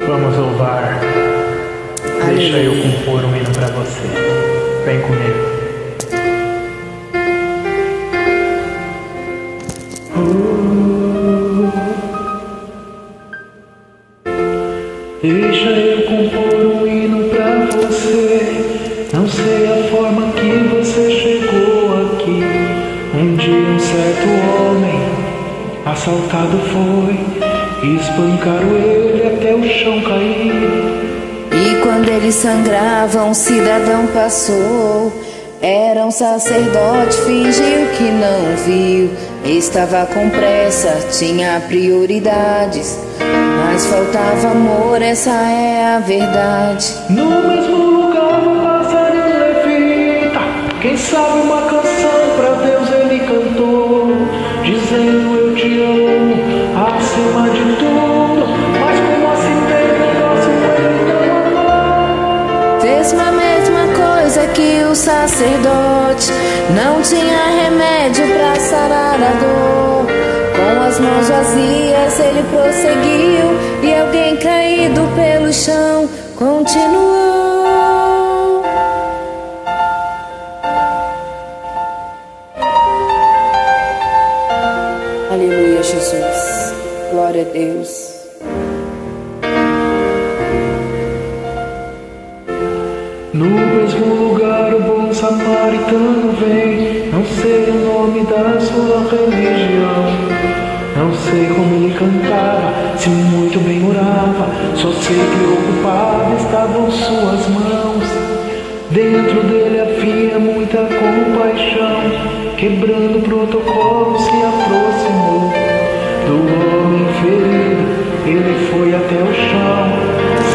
Vamos louvar. Deixa eu compor um hino pra você. Vem comigo. Deixa eu compor um hino pra você. Não sei a forma que você chegou aqui. Um dia um certo homem assaltado foi, espancaram ele até o chão cair. E quando ele sangrava, um cidadão passou. Era um sacerdote, fingiu que não viu. Estava com pressa, tinha prioridades, mas faltava amor, essa é a verdade. No mesmo lugar vai passar um levita. Quem sabe uma canção pra Deus ele cantou, dizendo eu te amo acima de tudo. Mas como assim tem negócio ele não amou? Fez a mesma coisa que o sacerdote, não tinha remédio pra sarar a dor. Com as mãos vazias ele prosseguiu, e alguém caído pelo chão continuou. Aleluia, Jesus. Glória a Deus. No mesmo lugar o bom samaritano vem. Não sei o nome da sua religião, não sei como ele cantava, se muito bem orava. Só sei que ocupado estavam suas mãos. Dentro dele havia muita compaixão. Quebrando o protocolo se aproximou do homem ferido. Ele foi até o chão.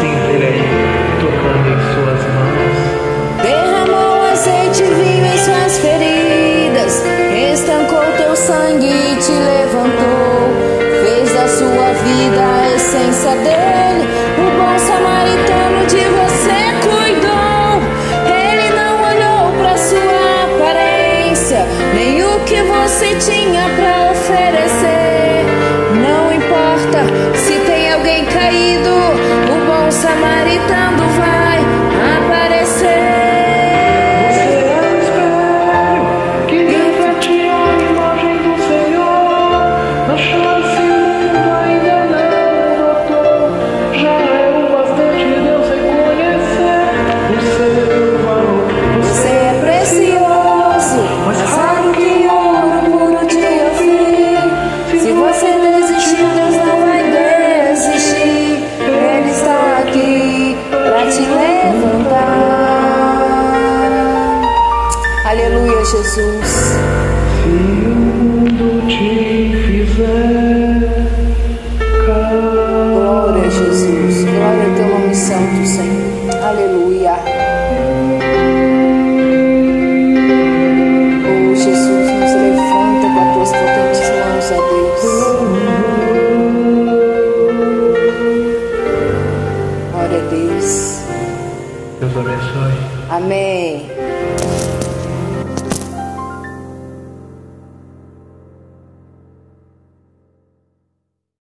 Sinta ele aí, tocando em suas mãos. Derramou azeite e vinho em suas feridas, estancou teu sangue e te levantou. Fez da sua vida a essência dele. O bom samaritano de você cuidou. Ele não olhou pra sua aparência, nem o que você tinha pra oferecer. Não importa se tem alguém caído, o bom samaritano vai aparecer. Aleluia, Jesus. Se o mundo te fizer cair. Glória a Jesus. Glória ao teu nome santo, Senhor. Aleluia. Oh, Jesus, nos levanta com as tuas potentes mãos, ó Deus. Glória a Deus. Deus abençoe. Amém.